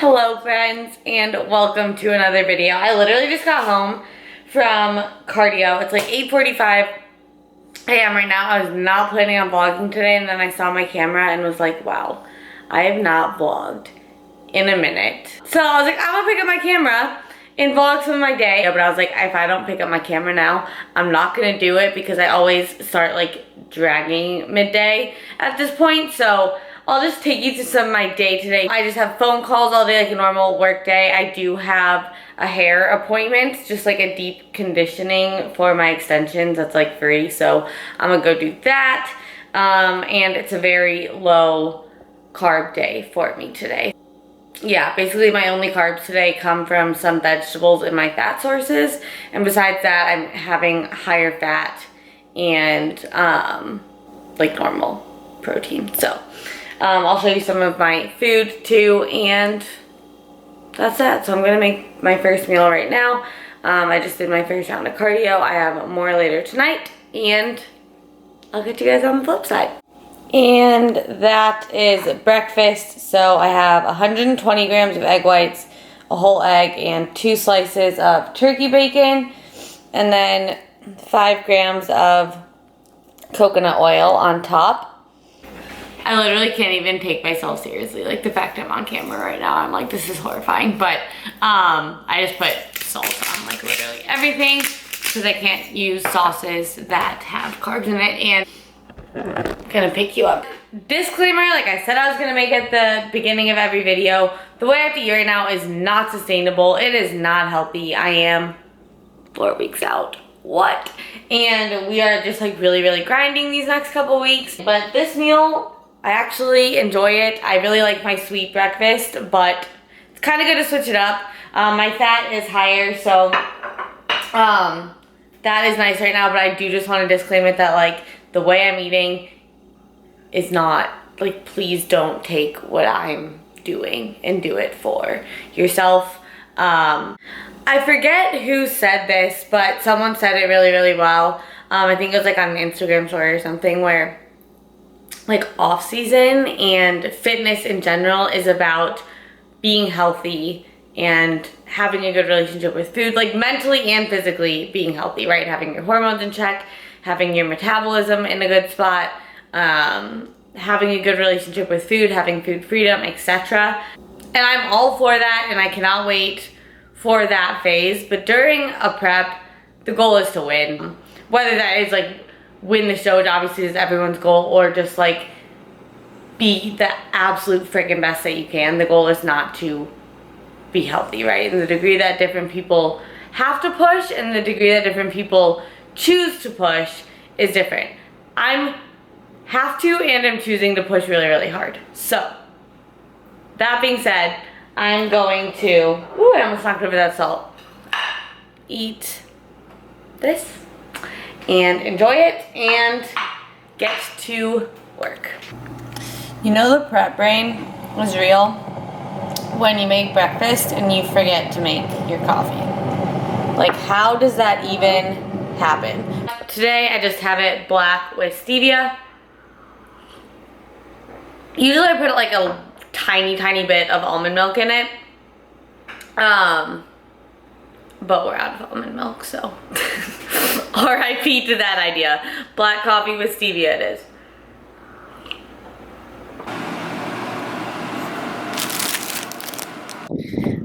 Hello friends, and welcome to another video. I literally just got home from cardio. It's like 8:45 a.m. right now. I was not planning on vlogging today, and then I saw my camera and was like, wow, I have not vlogged in a minute. So I was like, I'm gonna pick up my camera and vlog some of my day. But I was like, if I don't pick up my camera now, I'm not gonna do it because I always start like dragging midday at this point. So I'll just take you to some of my day today. I just have phone calls all day like a normal work day. I do have a hair appointment, just like a deep conditioning for my extensions that's like free. So I'm gonna go do that. And it's a very low carb day for me today. Yeah, basically my only carbs today come from some vegetables in my fat sources. And besides that, I'm having higher fat and like normal protein. So I'll show you some of my food too, and that's that. So I'm gonna make my first meal right now. I just did my first round of cardio. I have more later tonight, and I'll get you guys on the flip side. And that is breakfast. So I have 120 grams of egg whites, a whole egg, and 2 slices of turkey bacon, and then 5 grams of coconut oil on top. I literally can't even take myself seriously. Like the fact I'm on camera right now, I'm like, this is horrifying. But I just put salt on like literally everything because I can't use sauces that have carbs in it. And I'm gonna pick you up. Disclaimer, like I said I was gonna make at the beginning of every video, the way I have to eat right now is not sustainable. It is not healthy. I am 4 weeks out. What? And we are just like really grinding these next couple weeks. But this meal, I actually enjoy it. I really like my sweet breakfast, but it's kind of good to switch it up. My fat is higher, so that is nice right now, but I do just want to disclaim it that like the way I'm eating is not, like, please don't take what I'm doing and do it for yourself. I forget who said this, but someone said it really well. I think it was like on an Instagram story or something where like off season and fitness in general is about being healthy and having a good relationship with food, like mentally and physically being healthy, right? Having your hormones in check, having your metabolism in a good spot, having a good relationship with food, having food freedom, etc. And I'm all for that, and I cannot wait for that phase. But during a prep, the goal is to win. Whether that is like win the show, which obviously is everyone's goal, or just like be the absolute freaking best that you can. The goal is not to be healthy, right? And the degree that different people have to push and the degree that different people choose to push is different. I'm have to and I'm choosing to push really hard. So that being said, I'm going to, ooh, I almost knocked over that salt, eat this and enjoy it and get to work. You know the prep brain is real when you make breakfast and you forget to make your coffee. Like, how does that even happen? Today I just have it black with stevia. Usually I put like a tiny bit of almond milk in it. But we're out of almond milk, so RIP to that idea. Black coffee with stevia it is.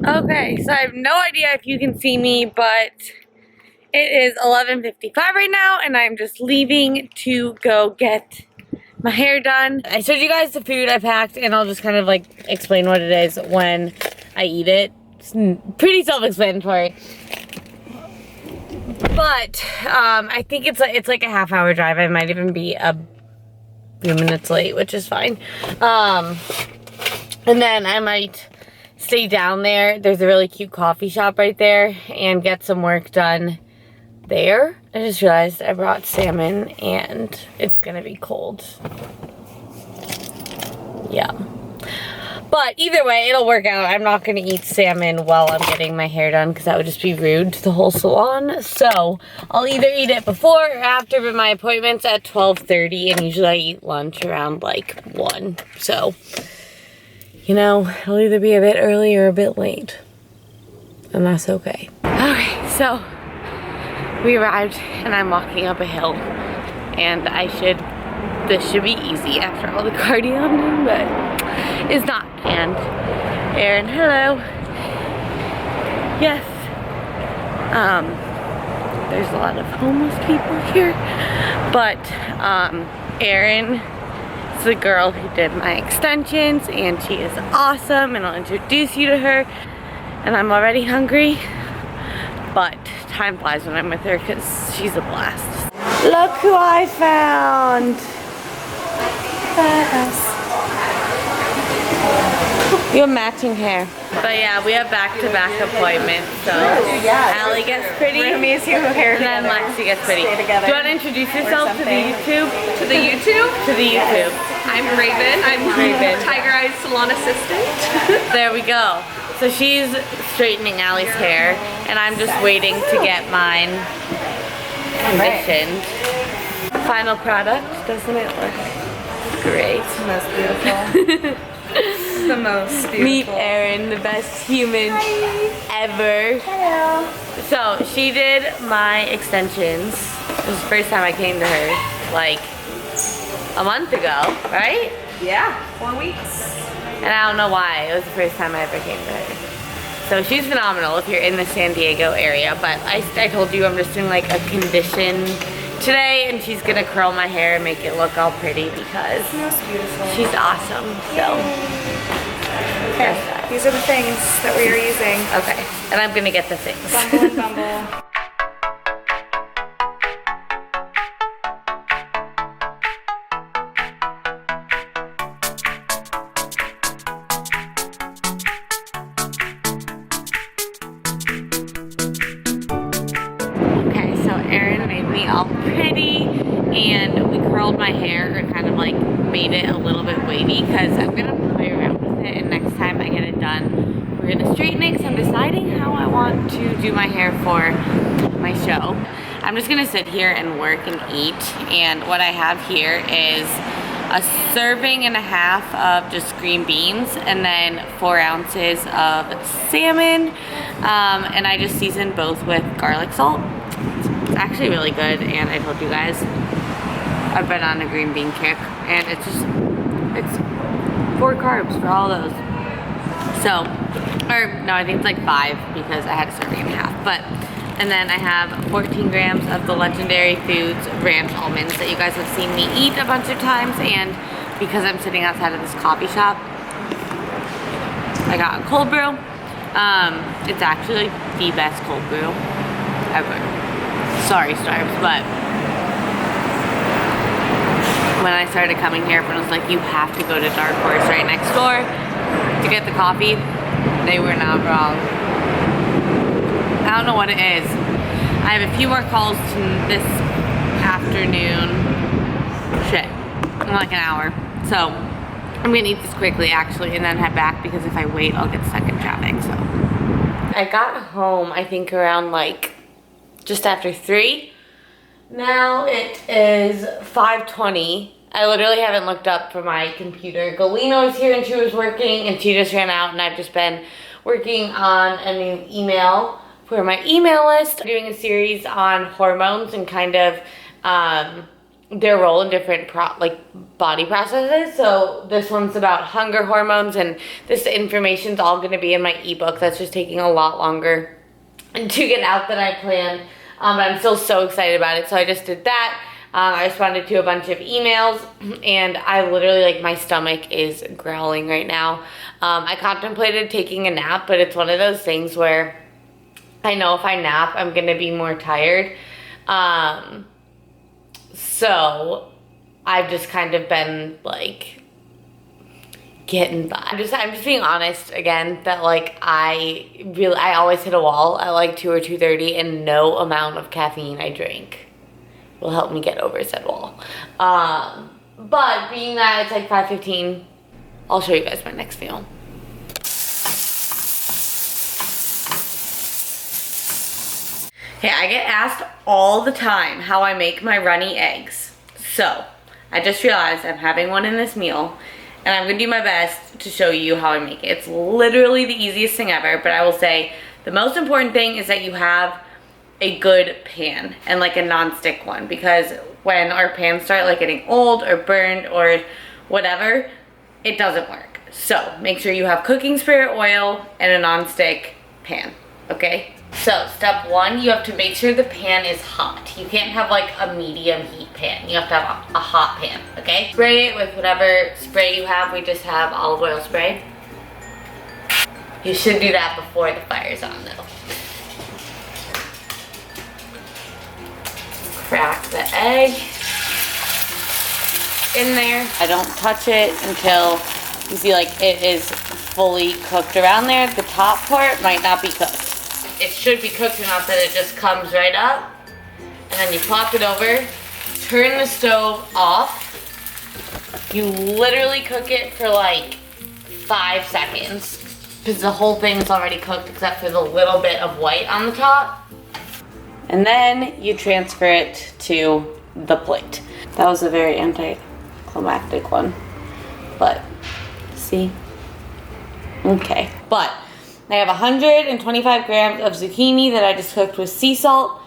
Okay, so I have no idea if you can see me, but it is 11:55 right now, and I'm just leaving to go get my hair done. I showed you guys the food I packed, and I'll just kind of like explain what it is when I eat it. It's pretty self-explanatory. But I think it's like a half-hour drive. I might even be a few minutes late, which is fine. And then I might stay down there. There's a really cute coffee shop right there and get some work done there. I just realized I brought salmon and it's gonna be cold. Yeah. But either way, it'll work out. I'm not gonna eat salmon while I'm getting my hair done because that would just be rude to the whole salon. So I'll either eat it before or after, but my appointment's at 12:30 and usually I eat lunch around like 1. So you know, it'll either be a bit early or a bit late. And that's okay. Okay, so we arrived and I'm walking up a hill. And this should be easy after all the cardio I'm doing, but it's not. And Erin, hello. Yes. There's a lot of homeless people here. But Erin is the girl who did my extensions, and she is awesome, and I'll introduce you to her. And I'm already hungry, but time flies when I'm with her because she's a blast. Look who I found! You have matching hair. But yeah, we have back-to-back appointments, so Allie gets pretty, Roomies who hair and then Lexi gets pretty. Do you want to introduce yourself to the YouTube? To the YouTube? To the YouTube. I'm Raven. I'm Raven. Tiger Eyes salon assistant. There we go. So she's straightening Allie's hair, and I'm just waiting to get mine conditioned. Final product, doesn't it look great? It's the most beautiful. The most beautiful. Meet Erin, the best human ever. Hello. So she did my extensions. It was the first time I came to her, like a month ago, right? Yeah, 4 weeks. And I don't know why. It was the first time I ever came to her. So she's phenomenal if you're in the San Diego area. But I told you I'm just doing like a condition today, and she's gonna curl my hair and make it look all pretty because It's beautiful. she's awesome. So Okay, these are the things that we are using. okay, and I'm gonna get the things. Bumble and bumble. Okay, so Erin made me all pretty, and we curled my hair and kind of like made it a little bit wavy because I'm gonna play around with it, and next time I get it done, we're gonna straighten it because I'm deciding how I want to do my hair for my show. I'm just gonna sit here and work and eat, and what I have here is a serving and a half of just green beans, and then 4 ounces of salmon, and I just seasoned both with garlic salt. It's actually really good, and I told you guys I've been on a green bean kick, and it's 4 carbs for all those. So, or no, I think it's like 5 because I had a serving and a half. But, and then I have 14 grams of the Legendary Foods ranch almonds that you guys have seen me eat a bunch of times, and because I'm sitting outside of this coffee shop, I got a cold brew. It's actually the best cold brew ever. Sorry, Starbucks, but when I started coming here, everyone was like, you have to go to Dark Horse right next door to get the coffee. They were not wrong. I don't know what it is. I have a few more calls this afternoon. Shit, in like an hour. So I'm gonna eat this quickly actually and then head back because if I wait, I'll get stuck in traffic, so. I got home, I think around like just after 3. Now it is 5:20. I literally haven't looked up for my computer. Galena was here and she was working, and she just ran out, and I've just been working on a new email for my email list. I'm doing a series on hormones and kind of their role in different body processes. So this one's about hunger hormones, and this information's all gonna be in my ebook that's just taking a lot longer to get out than I planned. But I'm still so excited about it, so I just did that. I responded to a bunch of emails, and I literally, like, my stomach is growling right now. I contemplated taking a nap, but it's one of those things where I know if I nap, I'm gonna be more tired. So I've just kind of been, like, getting by. I'm just being honest again that like I always hit a wall at like 2 or 2:30, and no amount of caffeine I drink will help me get over said wall. But being that it's like 5:15, I'll show you guys my next meal. Okay, I get asked all the time how I make my runny eggs. So I just realized I'm having one in this meal, and I'm gonna do my best to show you how I make it. It's literally the easiest thing ever, but I will say the most important thing is that you have a good pan and like a non-stick one, because when our pans start like getting old or burned or whatever, it doesn't work. So make sure you have cooking spray or oil and a non-stick pan, okay? So step one, you have to make sure the pan is hot. You can't have like a medium heat pan. You have to have a hot pan, okay? Spray it with whatever spray you have. We just have olive oil spray. You should do that before the fire's on though. Crack the egg in there. I don't touch it until you see like it is fully cooked around there. The top part might not be cooked. It should be cooked enough that it just comes right up, and then you pop it over, turn the stove off. You literally cook it for like 5 seconds because the whole thing is already cooked except for the little bit of white on the top. And then you transfer it to the plate. That was a very anticlimactic one, but see? Okay, but I have 125 grams of zucchini that I just cooked with sea salt,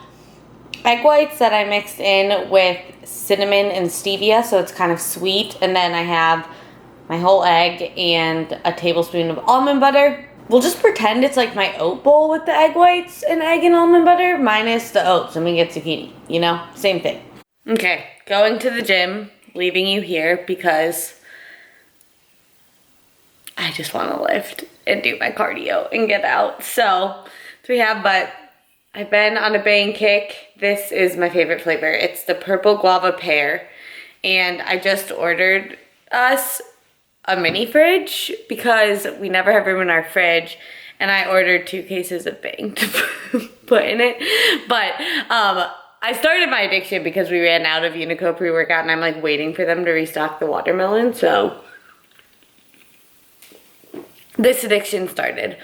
egg whites that I mixed in with cinnamon and stevia, so it's kind of sweet, and then I have my whole egg and a tablespoon of almond butter. We'll just pretend it's like my oat bowl with the egg whites and egg and almond butter, minus the oats, and we get zucchini, you know? Same thing. Okay, going to the gym, leaving you here because I just want to lift and do my cardio and get out. So that's what we have, but I've been on a bang kick. This is my favorite flavor. It's the purple guava pear, and I just ordered us a mini fridge because we never have room in our fridge, and I ordered 2 cases of bang to put in it. But I started my addiction because we ran out of Unico pre-workout, and I'm like waiting for them to restock the watermelon, so this addiction started.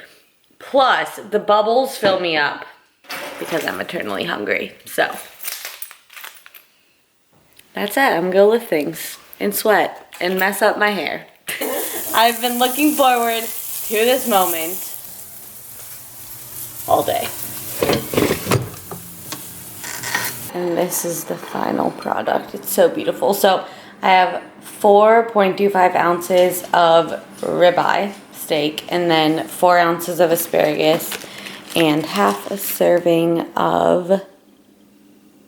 Plus, the bubbles fill me up because I'm eternally hungry. So that's it. I'm gonna lift things and sweat and mess up my hair. I've been looking forward to this moment all day. And this is the final product. It's so beautiful. So I have 4.25 ounces of ribeye steak, and then 4 ounces of asparagus, and half a serving of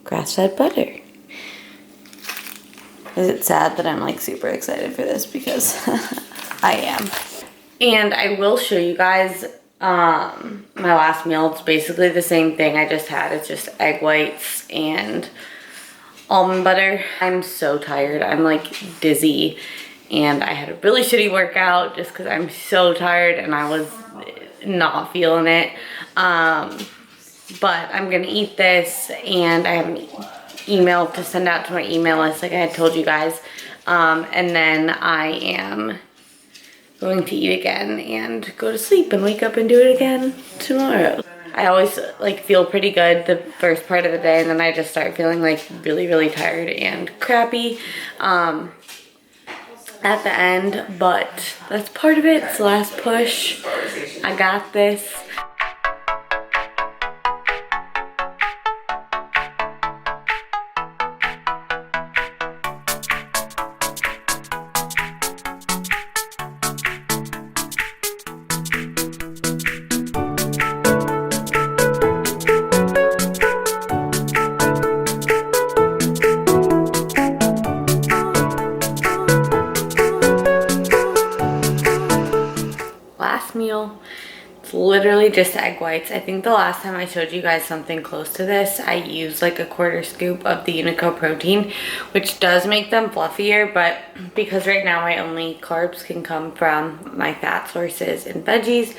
grass-fed butter. Is it sad that I'm like super excited for this? Because I am. And I will show you guys my last meal. It's basically the same thing I just had. It's just egg whites and almond butter. I'm so tired. I'm like dizzy. And I had a really shitty workout just because I'm so tired and I was not feeling it. But I'm gonna eat this, and I have an email to send out to my email list like I had told you guys. And then I am going to eat again and go to sleep and wake up and do it again tomorrow. I always like feel pretty good the first part of the day, and then I just start feeling like really, really tired and crappy at the end, but that's part of it. It's the last push. I got this. Meal. It's literally just egg whites. I think the last time I showed you guys something close to this, I used like a 1/4 scoop of the Unico protein, which does make them fluffier, but because right now my only carbs can come from my fat sources and veggies,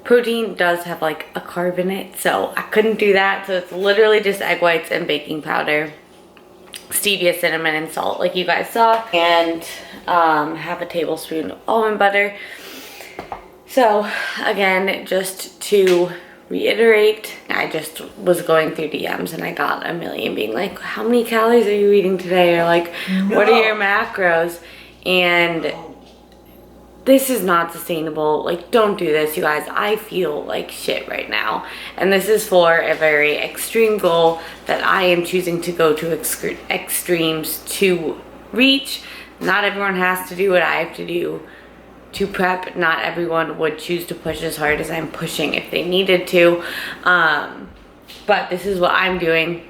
protein does have like a carb in it, so I couldn't do that. So it's literally just egg whites and baking powder, stevia, cinnamon, and salt like you guys saw, and half a tablespoon of almond butter. So again, just to reiterate, I just was going through DMs and I got a million being like, how many calories are you eating today? Or like, what are your macros? And this is not sustainable. Like, don't do this, you guys. I feel like shit right now. And this is for a very extreme goal that I am choosing to go to extremes to reach. Not everyone has to do what I have to do to prep. Not everyone would choose to push as hard as I'm pushing if they needed to. But this is what I'm doing.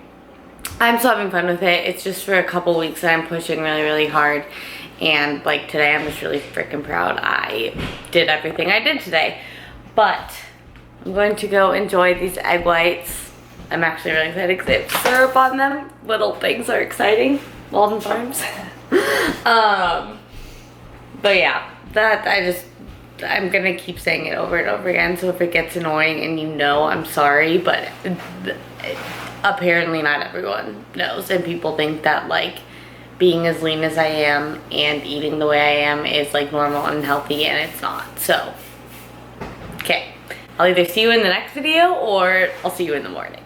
I'm still having fun with it. It's just for a couple weeks that I'm pushing really, really hard. And like today, I'm just really freaking proud I did everything I did today. But I'm going to go enjoy these egg whites. I'm actually really excited because they have syrup on them. Little things are exciting. Walden Farms. But yeah, I'm gonna keep saying it over and over again. So if it gets annoying and you know, I'm sorry, but apparently not everyone knows. And people think that like being as lean as I am and eating the way I am is like normal and healthy, and it's not. So, okay. I'll either see you in the next video or I'll see you in the morning.